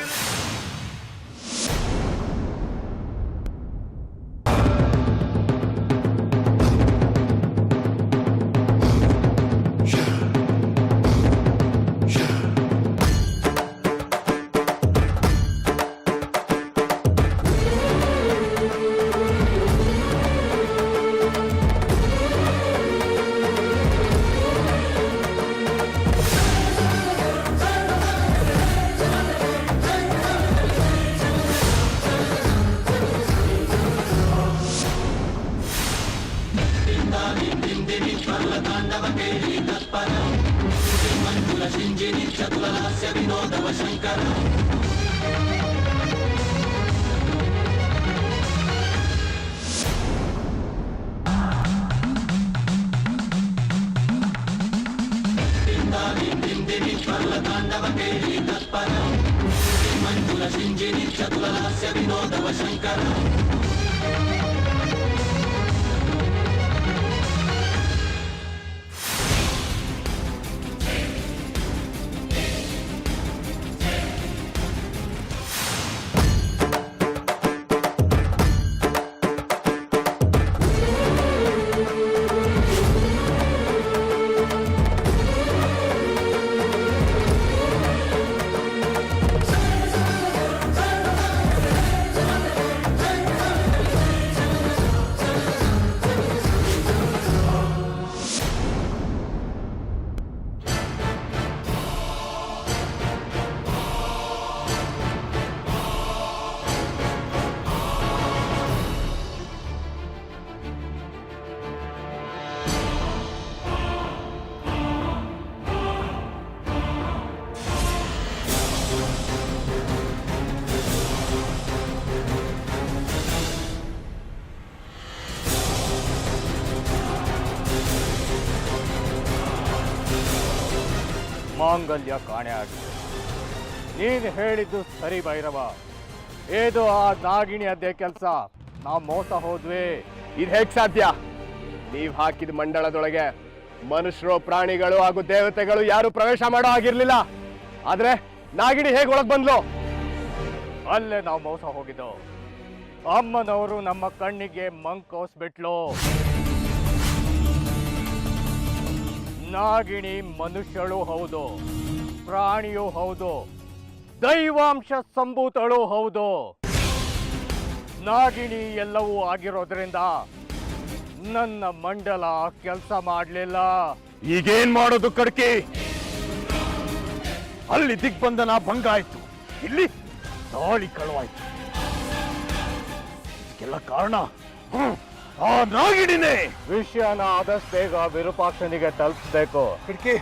ಮಾಂಗಲ್ಯ ಕಾಣೆ ಆಗಿದೆ. ನೀನು ಹೇಳಿದ್ದು ಸರಿ ಭೈರವ. ಇದು ಆ ನಾಗಿಣಿ ಅದೇ ಕೆಲಸ. ನಾವು ಮೋಸ ಹೋದ್ವಿ. ಇದು ಹೇಗೆ ಸಾಧ್ಯ? ನೀವು ಹಾಕಿದ ಮಂಡಳದೊಳಗೆ ಮನುಷ್ಯರು, ಪ್ರಾಣಿಗಳು ಹಾಗೂ ದೇವತೆಗಳು ಯಾರು ಪ್ರವೇಶ ಮಾಡೋ ಆಗಿರ್ಲಿಲ್ಲ. ಆದ್ರೆ ನಾಗಿಣಿ ಹೇಗೆ ಒಳಗೆ ಬಂದ್ಲು? ಅಲ್ಲೇ ನಾವು ಮೋಸ ಹೋಗಿದ್ದು. ಅಮ್ಮನವರು ನಮ್ಮ ಕಣ್ಣಿಗೆ ಮಂಕೋಸ್ಬಿಟ್ಲು. ನಾಗಿಣಿ ಮನುಷ್ಯಳು ಹೌದು, ಪ್ರಾಣಿಯೂ ಹೌದು, ದೈವಾಂಶ ಸಂಭೂತಳು ಹೌದು. ನಾಗಿಣಿ ಎಲ್ಲವೂ ಆಗಿರೋದ್ರಿಂದ ನನ್ನ ಮಂಡಲ ಕೆಲಸ ಮಾಡಲಿಲ್ಲ. ಈಗೇನ್ ಮಾಡೋದು ಕಡ್ಕಿ? ಅಲ್ಲಿ ದಿಗ್ಬಂಧನ ಭಂಗ ಆಯ್ತು, ಇಲ್ಲಿ ತಾಳಿ ಕಳುವಾಯ್ತು. ಇದಕ್ಕೆಲ್ಲ ಕಾರಣ ಆ ನಾಗಿಣಿನೇ. ವಿಷಯನ ಆದಷ್ಟು ಬೇಗ ವಿರೂಪಾಕ್ಷನಿಗೆ ತಲುಪಿಸ್ಬೇಕು. ಕಡ್ಕಿ,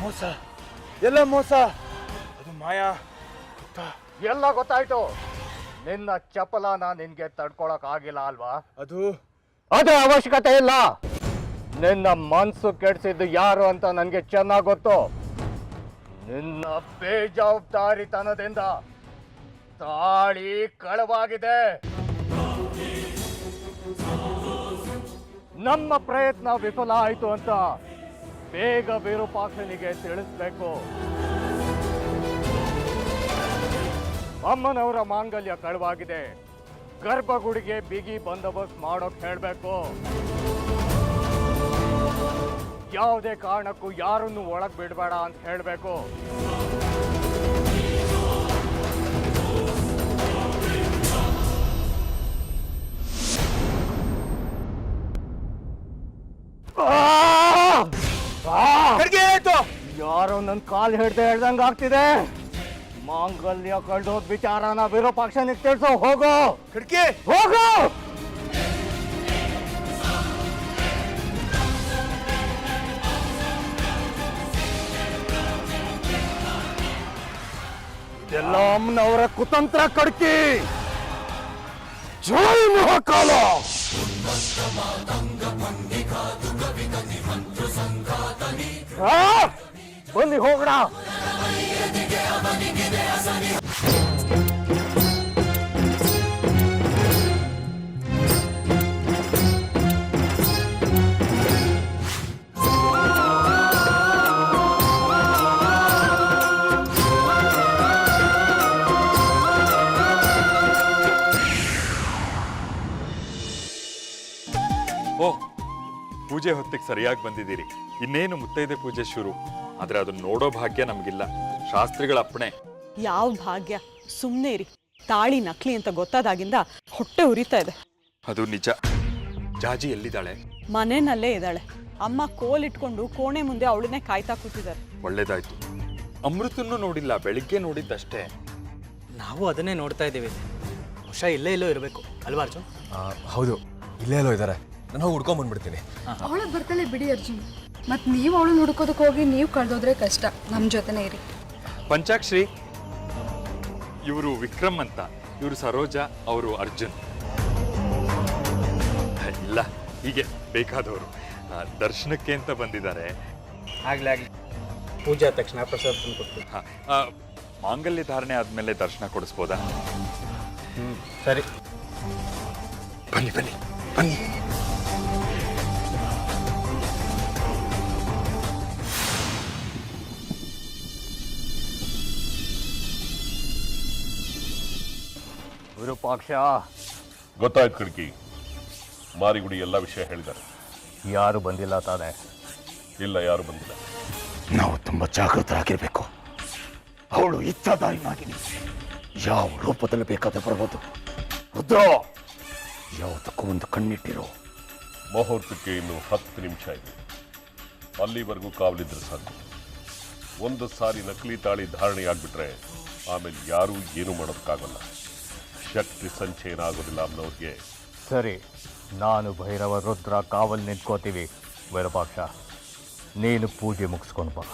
ಮೋಸ, ಎಲ್ಲ ಮೋಸ. ಅದು ಮಾಯಾ. ಎಲ್ಲ ಗೊತ್ತಾಯ್ತು. ನಿನ್ನ ಚಪಲನ ನಿನ್ಗೆ ತಡ್ಕೊಳಕ್ ಆಗಿಲ್ಲ ಅಲ್ವಾ? ಅದು ಅವಶ್ಯಕತೆ ಇಲ್ಲ. ನಿನ್ನ ಮನ್ಸು ಕೆಡ್ಸಿದ್ದು ಯಾರು ಅಂತ ನನ್ಗೆ ಚೆನ್ನಾಗಿ ಗೊತ್ತು. ನಿನ್ನ ಬೇಜವಾಬ್ದಾರಿತನದಿಂದ ತಾಳಿ ಕಳವಾಗಿದೆ. ನಮ್ಮ ಪ್ರಯತ್ನ ವಿಫಲ ಆಯ್ತು ಅಂತ ಬೇಗ ವಿರೂಪಾಕ್ಷನಿಗೆ ತಿಳಿಸ್ಬೇಕು. ಅಮ್ಮನವರ ಮಾಂಗಲ್ಯ ಕಳವಾಗಿದೆ. ಗರ್ಭಗುಡಿಗೆ ಬಿಗಿ ಬಂದೋಬಸ್ತ್ ಮಾಡೋಕ್ ಹೇಳ್ಬೇಕು. ಯಾವುದೇ ಕಾರಣಕ್ಕೂ ಯಾರನ್ನು ಒಳಗ್ ಬಿಡಬೇಡ ಅಂತ ಹೇಳ್ಬೇಕು. ಯಾರೋ ನನ್ನ ಕಾಲ್ ಹಿಡ್ದೆ ಹೇಳ್ದಂಗ ಆಗ್ತಿದೆ. ಮಾಂಗಲ್ಯ ಕಳ್ದೋದ್ ವಿಚಾರನ ವಿರೂಪಾಕ್ಷನಿಗೆ ತಿಳಿಸೋ. ಹೋಗೋ ಕಡ್ಕಿ, ಹೋಗೋ. ಎಲ್ಲ ಅಮ್ಮನವರ ಕುತಂತ್ರ ಕಡ್ಕಿ. ಜೈ ಮಹಾಕಾಲ. ಬನ್ನಿ ಹೋಗೋಣ. ಓ, ಪೂಜೆ ಹೊತ್ತಿಗೆ ಸರಿಯಾಗಿ ಬಂದಿದ್ದೀರಿ. ಇನ್ನೇನು ಮುತ್ತೈದೆ ಪೂಜೆ ಶುರು. ಆದ್ರೆ ಅದನ್ನ ನೋಡೋ ಭಾಗ್ಯ ನಮಗಿಲ್ಲ. ಶಾಸ್ತ್ರಿಗಳ ಅಪ್ಪಣೆ. ಯಾವ ಭಾಗ್ಯ? ಸುಮ್ಮನೆ ಇರಿ. ತಾಳಿ ನಕಲಿ ಅಂತ ಗೊತ್ತಾದಾಗಿಂದ ಹೊಟ್ಟೆ ಉರಿತಾ ಇದೆ. ಅದು ನಿಜ. ಜಾಜಿ ಎಲ್ಲಿದ್ದಾಳೆ? ಮನೆಯಲ್ಲೇ ಇದ್ದಾಳೆ. ಅಮ್ಮ ಕೋಲಿಟ್ಕೊಂಡು ಕೋಣೆ ಮುಂದೆ ಅವಳನ್ನೇ ಕಾಯ್ತಾ ಕೂತಿದ್ದಾರೆ. ಒಳ್ಳೇದಾಯ್ತು. ಅಮೃತನ್ನು ನೋಡಿಲ್ಲ, ಬೆಳಿಗ್ಗೆ ನೋಡಿದ್ದಷ್ಟೇ. ನಾವು ಅದನ್ನೇ ನೋಡ್ತಾ ಇದ್ದೀವಿ. ಹುಷ ಇಲ್ಲೇ ಇಲ್ಲೋ ಇರಬೇಕು ಅಲ್ವಾ ಅರ್ಜುನ್? ಹೌದು, ಇಲ್ಲೇ ಎಲ್ಲೋ ಇದ್ದಾರೆ. ನಾನು ಹೋಗಿ ಹುಡ್ಕೊಂಡ್ ಬಂದ್ಬಿಡ್ತೀನಿ. ಅವಳಗ್ ಬರ್ತಾಳೆ ಬಿಡಿ ಅರ್ಜುನ್. ಮತ್ ನೀವು ಅವಳು ಹುಡ್ಕೋದಕ್ಕೆ ಹೋಗಿ ನೀವು ಕಳ್ದೋದ್ರೆ ಕಷ್ಟ. ನಮ್ ಜೊತೆನೇ ಇರಿ. ಪಂಚಾಕ್ಷರಿ, ಇವರು ವಿಕ್ರಮ್ ಅಂತ, ಇವರು ಸರೋಜಾ, ಅವರು ಅರ್ಜುನ್. ಇಲ್ಲ, ಹೀಗೆ ಬೇಕಾದವರು. ದರ್ಶನಕ್ಕೆ ಅಂತ ಬಂದಿದ್ದಾರೆ. ಆಗ್ಲಿ ಆಗ್ಲಿ, ಪೂಜೆ ಆದ ತಕ್ಷಣ ಪ್ರಸಾದ ತಂದು ಕೊಡ್ತೀವಿ. ಮಾಂಗಲ್ಯ ಧಾರಣೆ ಆದ್ಮೇಲೆ ದರ್ಶನ ಕೊಡಿಸ್ಬೋದಾ? ಸರಿ, ಬನ್ನಿ ಬನ್ನಿ ಬನ್ನಿ. ವಿರೂಪಾಕ್ಷ, ಗೊತ್ತಾಯ್ತು ಕಡ್ಕಿ. ಮಾರಿಗುಡಿ ಎಲ್ಲ ವಿಷಯ ಹೇಳಿದ್ದಾರೆ. ಯಾರು ಬಂದಿಲ್ಲ ತಾನೆ? ಇಲ್ಲ, ಯಾರು ಬಂದಿಲ್ಲ. ನಾವು ತುಂಬ ಜಾಗೃತರಾಗಿರ್ಬೇಕು. ಅವಳು ಇಚ್ಛಾದಾರಿ ನಾಗಿನಿ. ಯಾವ ರೂಪದಲ್ಲಿ ಬೇಕಾದ್ರೆ ಬರ್ಬೋದು. ರುದ್ರ, ಯಾವುದಕ್ಕೂ ಒಂದು ಕಣ್ಣಿಟ್ಟಿರೋ. ಮುಹೂರ್ತಕ್ಕೆ ಇನ್ನು 10 ನಿಮಿಷ ಇದೆ. ಅಲ್ಲಿವರೆಗೂ ಕಾವಲಿದ್ರೆ ಸಾಕು. ಒಂದು ಸಾರಿ ನಕಲಿ ತಾಳಿ ಧಾರಣೆ ಆಗ್ಬಿಟ್ರೆ ಆಮೇಲೆ ಯಾರೂ ಏನೂ ಮಾಡೋದಕ್ಕಾಗಲ್ಲ. ಶಕ್ತಿ ಸಂಚಯನ ಆಗೋದಿಲ್ಲ ಅಮ್ಮನವ್ರಿಗೆ. ಸರಿ, ನಾನು ಭೈರವ ರುದ್ರ ಕಾವಲ್ ನಿಂತ್ಕೋತೀವಿ. ವಿರೂಪಾಕ್ಷ, ನೀನು ಪೂಜೆ ಮುಗಿಸ್ಕೊಂಡು ಬಾ.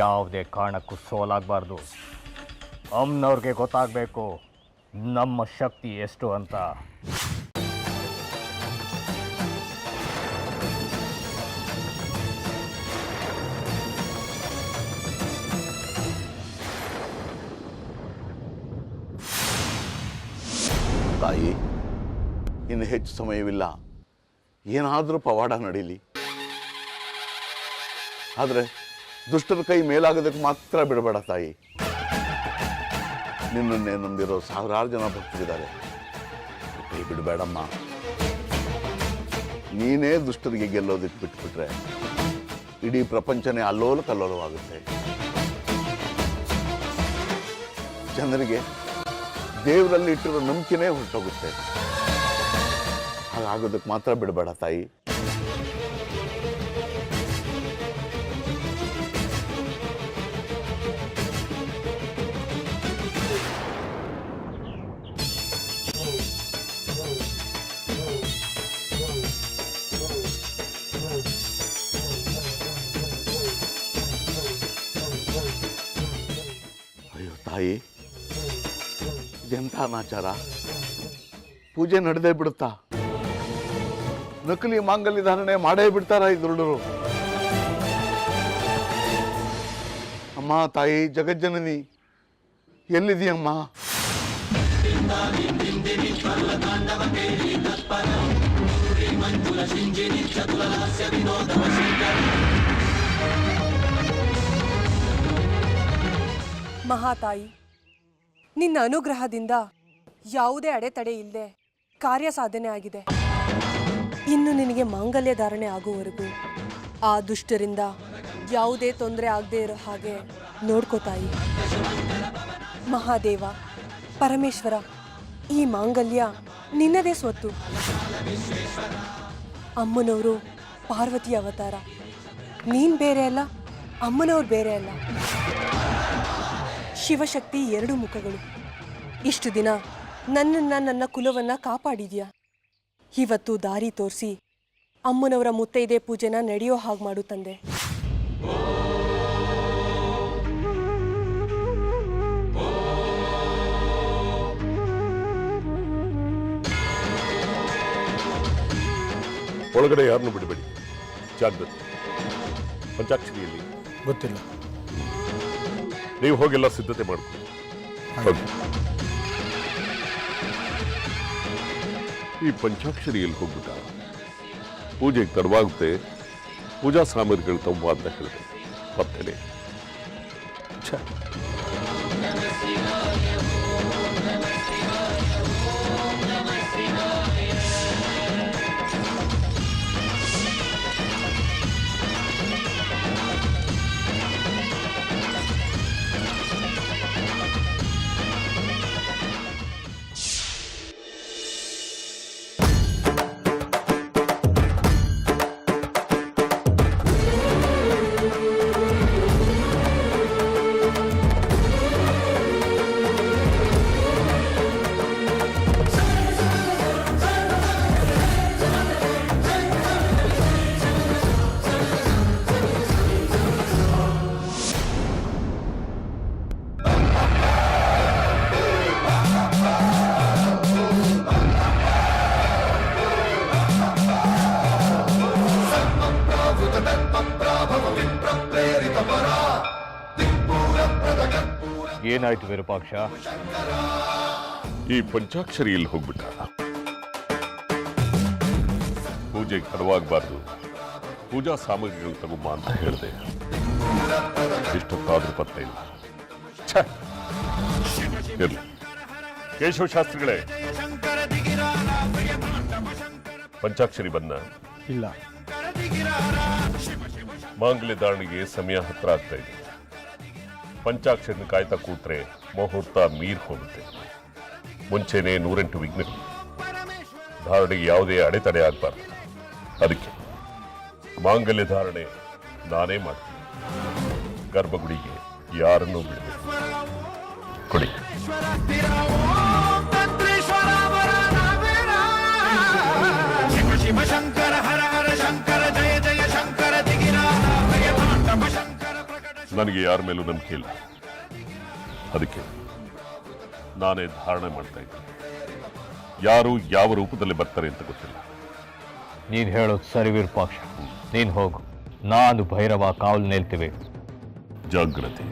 ಯಾವುದೇ ಕಾರಣಕ್ಕೂ ಸೋಲಾಗಬಾರ್ದು. ಅಮ್ಮನವ್ರಿಗೆ ಗೊತ್ತಾಗಬೇಕು ನಮ್ಮ ಶಕ್ತಿ ಎಷ್ಟು ಅಂತ. ತಾಯಿ, ಇನ್ನು ಹೆಚ್ಚು ಸಮಯವಿಲ್ಲ. ಏನಾದರೂ ಪವಾಡ ನಡೀಲಿ. ಆದರೆ ದುಷ್ಟರ ಕೈ ಮೇಲಾಗೋದಕ್ಕೆ ಮಾತ್ರ ಬಿಡಬೇಡ ತಾಯಿ. ನಿನ್ನನ್ನೇ ನಂಬಿರೋ ಸಾವಿರಾರು ಜನ ಭಕ್ತರಿದ್ದಾರೆ. ಕೈ ಬಿಡಬೇಡಮ್ಮ. ನೀನೇ ದುಷ್ಟರಿಗೆ ಗೆಲ್ಲೋದಕ್ಕೆ ಬಿಟ್ಬಿಟ್ರೆ ಇಡೀ ಪ್ರಪಂಚನೇ ಅಲ್ಲೋಲ ಕಲ್ಲೋಲವಾಗುತ್ತೆ. ಜನರಿಗೆ ದೇವರಲ್ಲಿ ಇಟ್ಟಿರೋ ನಂಬಿಕೆನೇ ಹೊರಟೋಗುತ್ತೆ. ಹಾಗಾಗೋದಕ್ಕೆ ಮಾತ್ರ ಬಿಡಬೇಡ ತಾಯಿ. ಅಯ್ಯೋ ತಾಯಿ, ಇದೆಂಥ ಅನಾಚಾರ! ಪೂಜೆ ನಡೆದೇ ಬಿಡುತ್ತಾ? ನಕಲಿ ಮಾಂಗಲ್ಯ ಧಾರಣೆ ಮಾಡೇ ಬಿಡ್ತಾರ ಈ ದುರುಡರು? ಅಮ್ಮ ತಾಯಿ ಜಗಜ್ಜನನಿ, ಎಲ್ಲಿದೆಯಮ್ಮ? ಮಹಾತಾಯಿ, ನಿನ್ನ ಅನುಗ್ರಹದಿಂದ ಯಾವುದೇ ಅಡೆತಡೆ ಇಲ್ಲದೆ ಕಾರ್ಯ ಸಾಧನೆ ಆಗಿದೆ. ಇನ್ನು ನಿನಗೆ ಮಾಂಗಲ್ಯ ಧಾರಣೆ ಆಗುವವರೆಗೂ ಆ ದುಷ್ಟರಿಂದ ಯಾವುದೇ ತೊಂದರೆ ಆಗದೆ ಇರೋ ಹಾಗೆ ನೋಡ್ಕೋತಾಯಿ. ಮಹಾದೇವ, ಪರಮೇಶ್ವರ, ಈ ಮಾಂಗಲ್ಯ ನಿನ್ನದೇ ಸ್ವತ್ತು. ಅಮ್ಮನವರು ಪಾರ್ವತಿ ಅವತಾರ. ನೀನು ಬೇರೆ ಅಲ್ಲ, ಅಮ್ಮನವ್ರು ಬೇರೆ ಅಲ್ಲ. ಶಿವಶಕ್ತಿ ಎರಡು ಮುಖಗಳು. ಇಷ್ಟು ದಿನ ನನ್ನ ಕುಲವನ್ನು ಕಾಪಾಡಿದ್ಯಾ. ಇವತ್ತು ದಾರಿ ತೋರಿಸಿ ಅಮ್ಮನವರ ಮುತ್ತೈದೆ ಪೂಜೆನ ನಡೆಯೋ ಹಾಗೆ ಮಾಡು ತಂದೆ. ಒಳಗಡೆ ಯಾರನ್ನು ಬಿಡಬೇಡಿ, ಜಾಗ್ರತೆ. ಪಂಚಾಕ್ಷರಿಯಲ್ಲಿ ಗೊತ್ತಿಲ್ಲ. ನೀವು ಹೋಗೆಲ್ಲ ಸಿದ್ಧತೆ ಮಾಡ್ಕೊಳ್ಳಿ. ಹೋಗಿ. ಈ ಪಂಚಾಕ್ಷರಿಯಲ್ಲಿ ಹೋಗ್ಬಿಟ್ಟ ಪೂಜೆಗೆ ತಡವಾಗುತ್ತೆ, ಪೂಜಾ ಸಾಮಗ್ರಿಗಳು ತಮ್ಮ ಅಂತ ಹೇಳಿದೆ. ಪತ್ತನೆ ಏನಾಯ್ತು ವಿರೂಪಾಕ್ಷ? ಈ ಪಂಚಾಕ್ಷರಿಯಲ್ಲಿ ಹೋಗ್ಬಿಟ್ಟ. ಪೂಜೆಗೆ ತಡವಾಗಬಾರ್ದು, ಪೂಜಾ ಸಾಮಗ್ರಿಗಳು ತಗೊಂಬ ಅಂತ ಹೇಳಿದೆ. ಇಷ್ಟೊತ್ತಾದ್ರೂ ಪತ್ತೆ ಇಲ್ಲ. ಇರ್ಲಿ. ಕೇಶವ ಶಾಸ್ತ್ರಿಗಳೇ, ಪಂಚಾಕ್ಷರಿ ಬಂದ ಇಲ್ಲ. ಮಾಂಗಲ್ಯ ಧಾರಣೆಗೆ ಸಮಯ ಹತ್ರ ಆಗ್ತಾ ಇದೆ. ಪಂಚಾಕ್ಷರಿನ ಕಾಯ್ತಾ ಕೂತ್ರೆ ಮುಹೂರ್ತ ಮೀರ್ ಹೋಗುತ್ತೆ. ಮುಂಚೆನೆ 108 ವಿಘ್ನಗಳು. ಧಾರಣೆಗೆ ಯಾವುದೇ ಅಡೆತಡೆ ಆಗಬಾರ್ದು. ಅದಕ್ಕೆ ಮಾಂಗಲ್ಯ ಧಾರಣೆ ನಾನೇ ಮಾಡ್ತೀನಿ. ಗರ್ಭಗುಡಿಗೆ ಯಾರನ್ನೂ ಬಿಡಬೇಕು. ಕೊಡಿ. ಶಿವ ಶಂಕರ ಹರ ಹರ ಶಂಕರ ಜಯ ಜಯ ಶಂಕರ ನನಗೆ ಯಾರ ಮೇಲೂ ನಂಬಿಕೆ ಇಲ್ಲ. ಅದಕ್ಕೆ ನಾನೇ ಧಾರಣೆ ಮಾಡ್ತಾ ಇದ್ದೀನಿ. ಯಾರು ಯಾವ ರೂಪದಲ್ಲಿ ಬರ್ತಾರೆ ಅಂತ ಗೊತ್ತಿಲ್ಲ. ನೀನು ಹೇಳೋದು ಸರಿ ವಿರೂಪಾಕ್ಷ. ನೀನು ಹೋಗು, ನಾನು ಭೈರವ ಕಾವಲು ನಿಲ್ತೀವಿ. ಜಾಗ್ರತೆ.